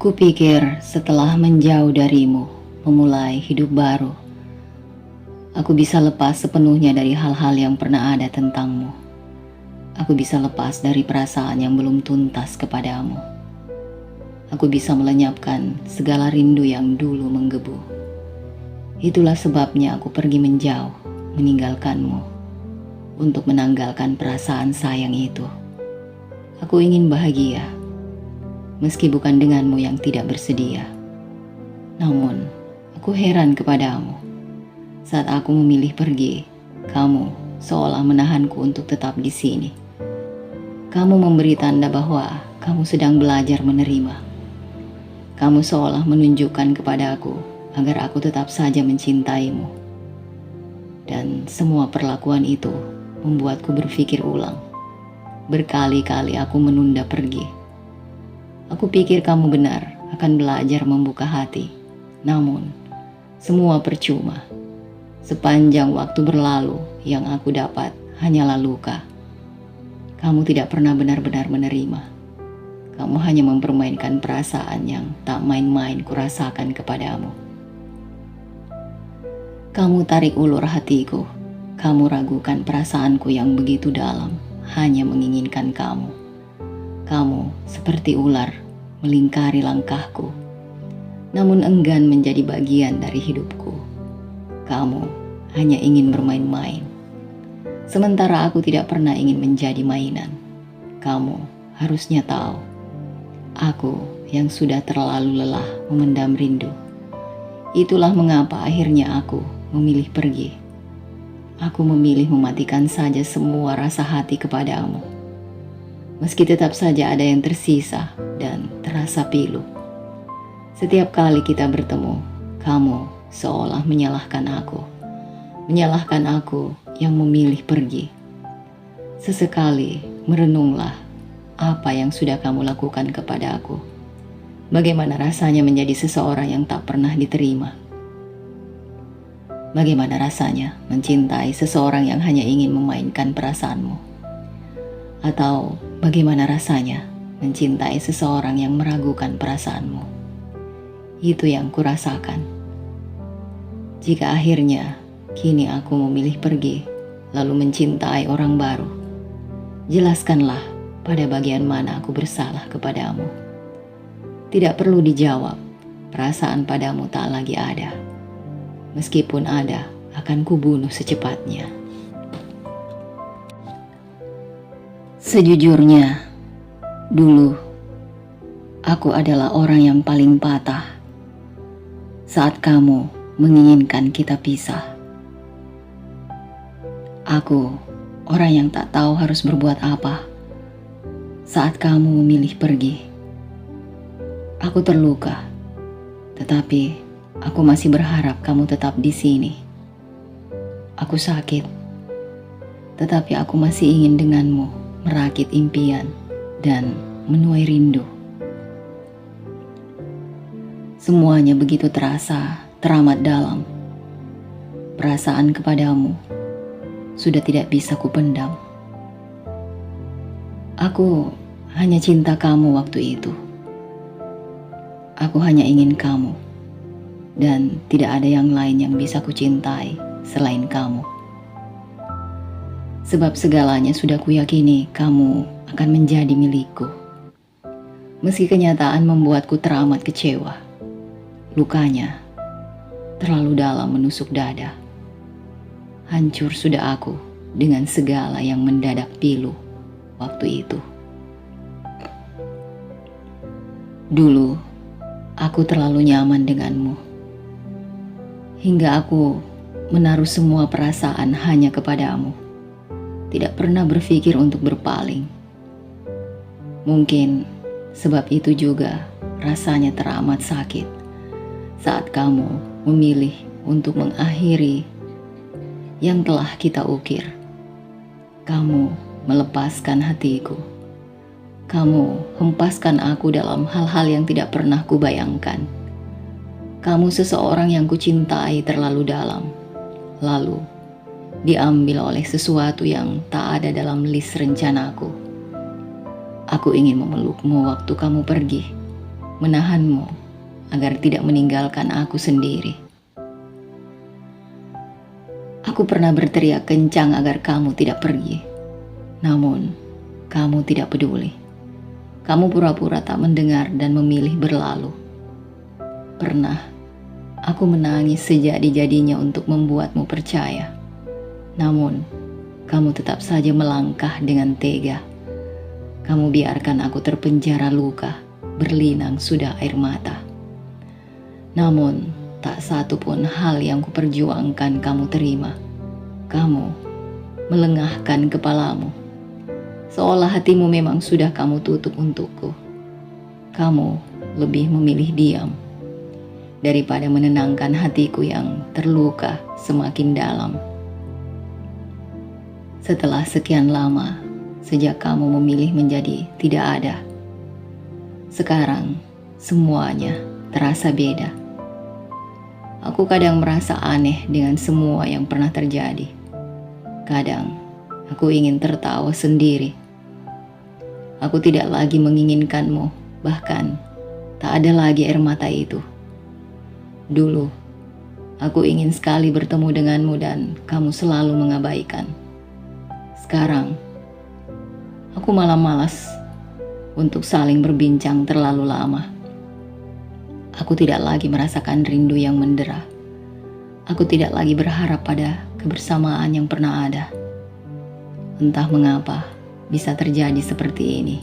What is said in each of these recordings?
Kupikir setelah menjauh darimu, memulai hidup baru, aku bisa lepas sepenuhnya dari hal-hal yang pernah ada tentangmu. Aku bisa lepas dari perasaan yang belum tuntas kepadamu. Aku bisa melenyapkan segala rindu yang dulu menggebu. Itulah sebabnya aku pergi menjauh, meninggalkanmu, untuk menanggalkan perasaan sayang itu. Aku ingin bahagia, meski bukan denganmu yang tidak bersedia. Namun, aku heran kepadamu. Saat aku memilih pergi, kamu seolah menahanku untuk tetap di sini. Kamu memberi tanda bahwa kamu sedang belajar menerima. Kamu seolah menunjukkan kepadaku agar aku tetap saja mencintaimu. Dan semua perlakuan itu membuatku berpikir ulang. Berkali-kali aku menunda pergi. Aku pikir kamu benar akan belajar membuka hati. Namun, semua percuma. Sepanjang waktu berlalu, yang aku dapat hanyalah luka. Kamu tidak pernah benar-benar menerima. Kamu hanya mempermainkan perasaan yang tak main-main kurasakan kepadamu. Kamu tarik ulur hatiku. Kamu ragukan perasaanku yang begitu dalam, hanya menginginkan kamu. Kamu seperti ular melingkari langkahku, namun enggan menjadi bagian dari hidupku. Kamu hanya ingin bermain-main, sementara aku tidak pernah ingin menjadi mainan. Kamu harusnya tahu, aku yang sudah terlalu lelah memendam rindu. Itulah mengapa akhirnya aku memilih pergi. Aku memilih mematikan saja semua rasa hati kepadamu. Meski tetap saja ada yang tersisa dan terasa pilu. Setiap kali kita bertemu, kamu seolah menyalahkan aku. Menyalahkan aku yang memilih pergi. Sesekali merenunglah apa yang sudah kamu lakukan kepada aku. Bagaimana rasanya menjadi seseorang yang tak pernah diterima. Bagaimana rasanya mencintai seseorang yang hanya ingin memainkan perasaanmu. Atau bagaimana rasanya mencintai seseorang yang meragukan perasaanmu. Itu yang kurasakan. Jika akhirnya kini aku memilih pergi, lalu mencintai orang baru, jelaskanlah pada bagian mana aku bersalah kepadamu. Tidak perlu dijawab, perasaan padamu tak lagi ada. Meskipun ada, akan kubunuh secepatnya. Sejujurnya, dulu aku adalah orang yang paling patah saat kamu menginginkan kita pisah. Aku orang yang tak tahu harus berbuat apa saat kamu memilih pergi. Aku terluka, tetapi aku masih berharap kamu tetap di sini. Aku sakit, tetapi aku masih ingin denganmu merakit impian dan menuai rindu. Semuanya begitu terasa teramat dalam. Perasaan kepadamu sudah tidak bisa kupendam. Aku hanya cinta kamu waktu itu. Aku hanya ingin kamu, dan tidak ada yang lain yang bisa kucintai selain kamu. Sebab segalanya sudah kuyakini kamu akan menjadi milikku. Meski kenyataan membuatku teramat kecewa, lukanya terlalu dalam menusuk dada. Hancur sudah aku dengan segala yang mendadak pilu waktu itu. Dulu aku terlalu nyaman denganmu, hingga aku menaruh semua perasaan hanya kepadamu. Tidak pernah berpikir untuk berpaling. Mungkin sebab itu juga rasanya teramat sakit saat kamu memilih untuk mengakhiri yang telah kita ukir. Kamu melepaskan hatiku. Kamu hempaskan aku dalam hal-hal yang tidak pernah kubayangkan. Kamu seseorang yang kucintai terlalu dalam, lalu diambil oleh sesuatu yang tak ada dalam list rencanaku. Aku ingin memelukmu waktu kamu pergi, menahanmu agar tidak meninggalkan aku sendiri. Aku pernah berteriak kencang agar kamu tidak pergi, namun kamu tidak peduli. Kamu pura-pura tak mendengar dan memilih berlalu. Pernah aku menangis sejadi-jadinya untuk membuatmu percaya, namun kamu tetap saja melangkah dengan tega. Kamu biarkan aku terpenjara luka, berlinang sudah air mata. Namun tak satu pun hal yang kuperjuangkan kamu terima. Kamu melengahkan kepalamu, seolah hatimu memang sudah kamu tutup untukku. Kamu lebih memilih diam daripada menenangkan hatiku yang terluka semakin dalam. Setelah sekian lama, sejak kamu memilih menjadi tidak ada, sekarang semuanya terasa beda. Aku kadang merasa aneh dengan semua yang pernah terjadi. Kadang aku ingin tertawa sendiri. Aku tidak lagi menginginkanmu, bahkan tak ada lagi air mata itu. Dulu, aku ingin sekali bertemu denganmu dan kamu selalu mengabaikan. Sekarang, aku malah malas untuk saling berbincang terlalu lama. Aku tidak lagi merasakan rindu yang mendera. Aku tidak lagi berharap pada kebersamaan yang pernah ada. Entah mengapa bisa terjadi seperti ini.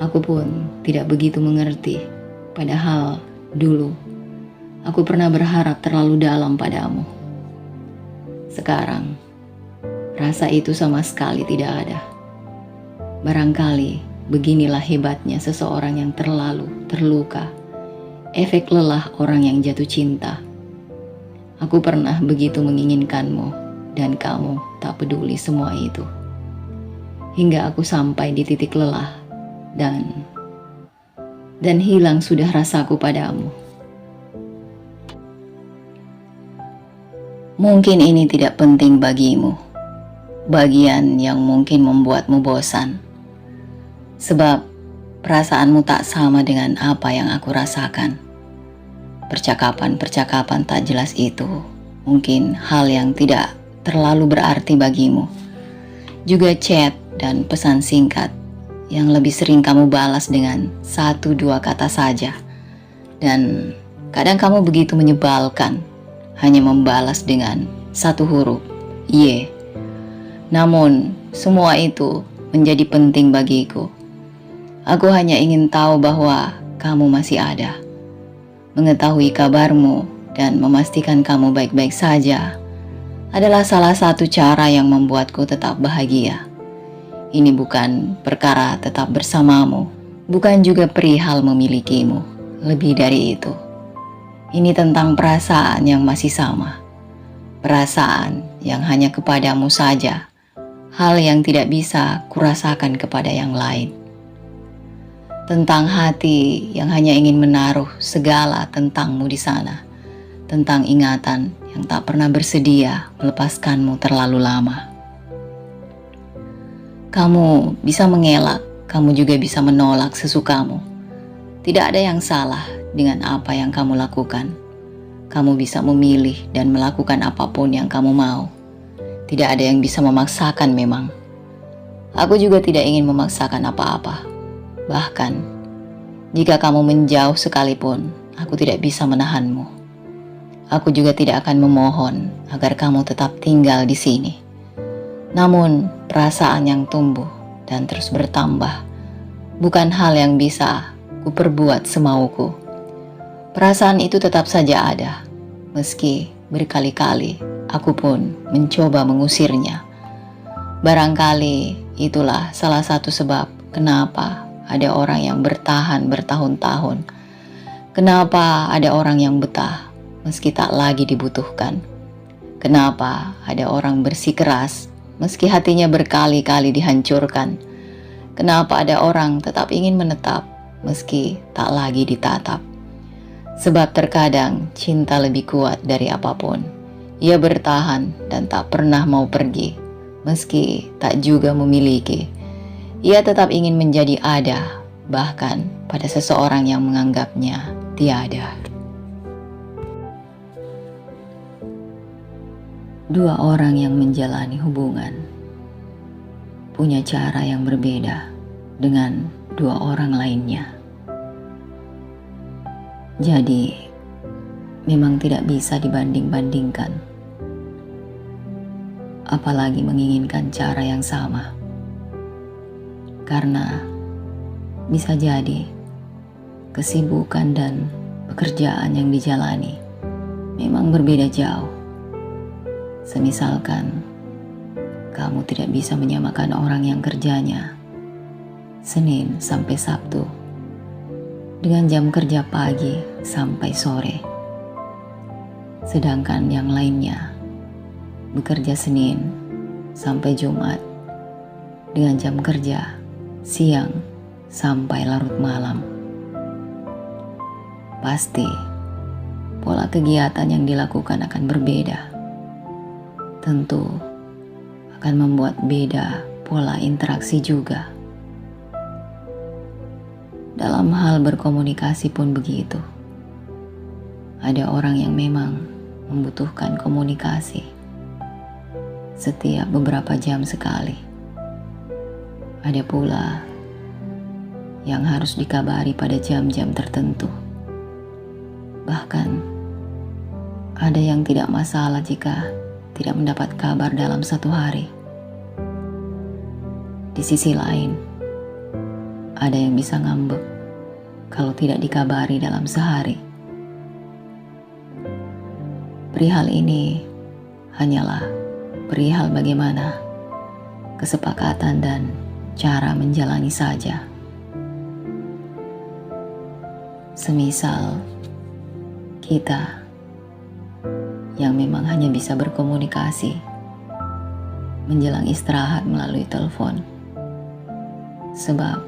Aku pun tidak begitu mengerti, padahal dulu aku pernah berharap terlalu dalam padamu. Sekarang, rasa itu sama sekali tidak ada. Barangkali beginilah hebatnya seseorang yang terlalu terluka, efek lelah orang yang jatuh cinta. Aku pernah begitu menginginkanmu dan kamu tak peduli semua itu. Hingga aku sampai di titik lelah dan hilang sudah rasaku padamu. Mungkin ini tidak penting bagimu, bagian yang mungkin membuatmu bosan. Sebab perasaanmu tak sama dengan apa yang aku rasakan. Percakapan-percakapan tak jelas itu mungkin hal yang tidak terlalu berarti bagimu. Juga chat dan pesan singkat yang lebih sering kamu balas dengan 1-2 kata saja. Dan kadang kamu begitu menyebalkan, hanya membalas dengan 1 huruf, Y. Namun semua itu menjadi penting bagiku. Aku hanya ingin tahu bahwa kamu masih ada. Mengetahui kabarmu dan memastikan kamu baik-baik saja adalah salah satu cara yang membuatku tetap bahagia. Ini bukan perkara tetap bersamamu, bukan juga perihal memilikimu. Lebih dari itu, ini tentang perasaan yang masih sama. Perasaan yang hanya kepadamu saja, hal yang tidak bisa kurasakan kepada yang lain. Tentang hati yang hanya ingin menaruh segala tentangmu di sana. Tentang ingatan yang tak pernah bersedia melepaskanmu terlalu lama. Kamu bisa mengelak, kamu juga bisa menolak sesukamu. Tidak ada yang salah dengan apa yang kamu lakukan. Kamu bisa memilih dan melakukan apapun yang kamu mau. Tidak ada yang bisa memaksakan memang. Aku juga tidak ingin memaksakan apa-apa. Bahkan, jika kamu menjauh sekalipun, aku tidak bisa menahanmu. Aku juga tidak akan memohon agar kamu tetap tinggal di sini. Namun, perasaan yang tumbuh dan terus bertambah bukan hal yang bisa kuperbuat semauku. Perasaan itu tetap saja ada, meski berkali-kali aku pun mencoba mengusirnya. Barangkali itulah salah satu sebab kenapa ada orang yang bertahan bertahun-tahun. Kenapa ada orang yang betah meski tak lagi dibutuhkan? Kenapa ada orang bersikeras meski hatinya berkali-kali dihancurkan? Kenapa ada orang tetap ingin menetap meski tak lagi ditatap? Sebab terkadang cinta lebih kuat dari apapun. Ia bertahan dan tak pernah mau pergi meski tak juga memiliki. Ia tetap ingin menjadi ada bahkan pada seseorang yang menganggapnya tiada. Dua orang yang menjalani hubungan punya cara yang berbeda dengan dua orang lainnya. Jadi, memang tidak bisa dibanding-bandingkan, apalagi menginginkan cara yang sama. Karena bisa jadi kesibukan dan pekerjaan yang dijalani memang berbeda jauh. Semisalkan kamu tidak bisa menyamakan orang yang kerjanya Senin sampai Sabtu dengan jam kerja pagi sampai sore, sedangkan yang lainnya bekerja Senin sampai Jumat dengan jam kerja siang sampai larut malam. Pasti pola kegiatan yang dilakukan akan berbeda. Tentu akan membuat beda pola interaksi juga. Dalam hal berkomunikasi pun begitu. Ada orang yang memang membutuhkan komunikasi setiap beberapa jam sekali. Ada pula yang harus dikabari pada jam-jam tertentu. Bahkan ada yang tidak masalah jika tidak mendapat kabar dalam satu hari. Di sisi lain, ada yang bisa ngambek kalau tidak dikabari dalam sehari. Perihal ini hanyalah perihal bagaimana kesepakatan dan cara menjalani saja. Semisal kita yang memang hanya bisa berkomunikasi menjelang istirahat melalui telepon, sebab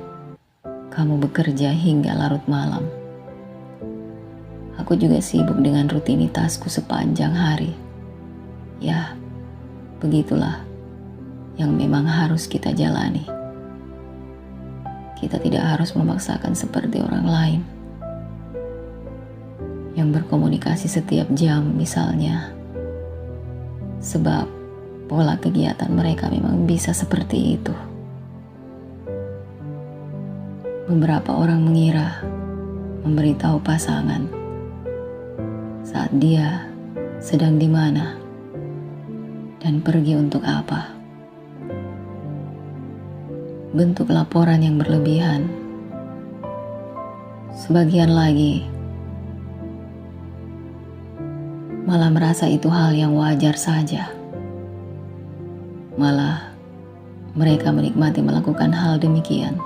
kamu bekerja hingga larut malam. Aku juga sibuk dengan rutinitasku sepanjang hari. Ya, begitulah yang memang harus kita jalani. Kita tidak harus memaksakan seperti orang lain yang berkomunikasi setiap jam misalnya, sebab pola kegiatan mereka memang bisa seperti itu. Beberapa orang mengira memberitahu pasangan saat dia sedang di mana dan pergi untuk apa. Bentuk laporan yang berlebihan. Sebagian lagi malah merasa itu hal yang wajar saja. Malah mereka menikmati melakukan hal demikian.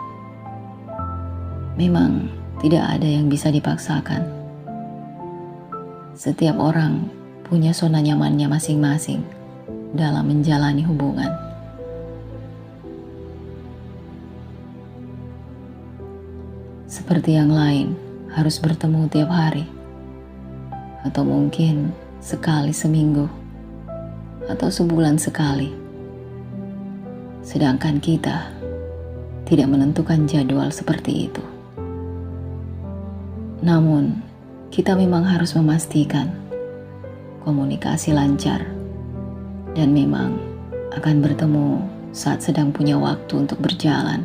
Memang tidak ada yang bisa dipaksakan. Setiap orang punya zona nyamannya masing-masing dalam menjalani hubungan. Seperti yang lain harus bertemu tiap hari, atau mungkin sekali seminggu, atau sebulan sekali. Sedangkan kita tidak menentukan jadwal seperti itu. Namun, kita memang harus memastikan komunikasi lancar dan memang akan bertemu saat sedang punya waktu untuk berjalan.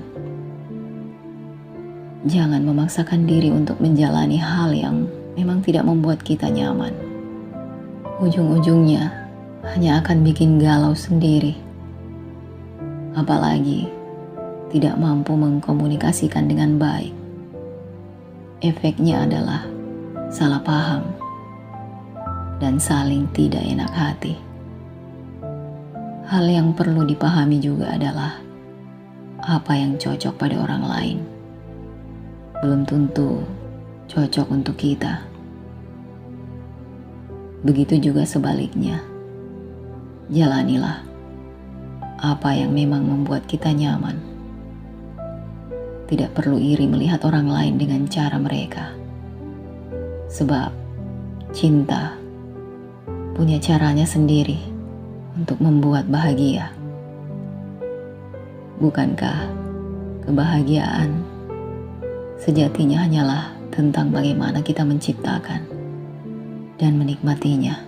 Jangan memaksakan diri untuk menjalani hal yang memang tidak membuat kita nyaman. Ujung-ujungnya hanya akan bikin galau sendiri. Apalagi tidak mampu mengkomunikasikan dengan baik. Efeknya adalah salah paham dan saling tidak enak hati. Hal yang perlu dipahami juga adalah apa yang cocok pada orang lain belum tentu cocok untuk kita. Begitu juga sebaliknya. Jalanilah apa yang memang membuat kita nyaman. Tidak perlu iri melihat orang lain dengan cara mereka. Sebab cinta punya caranya sendiri untuk membuat bahagia. Bukankah kebahagiaan sejatinya hanyalah tentang bagaimana kita menciptakan dan menikmatinya.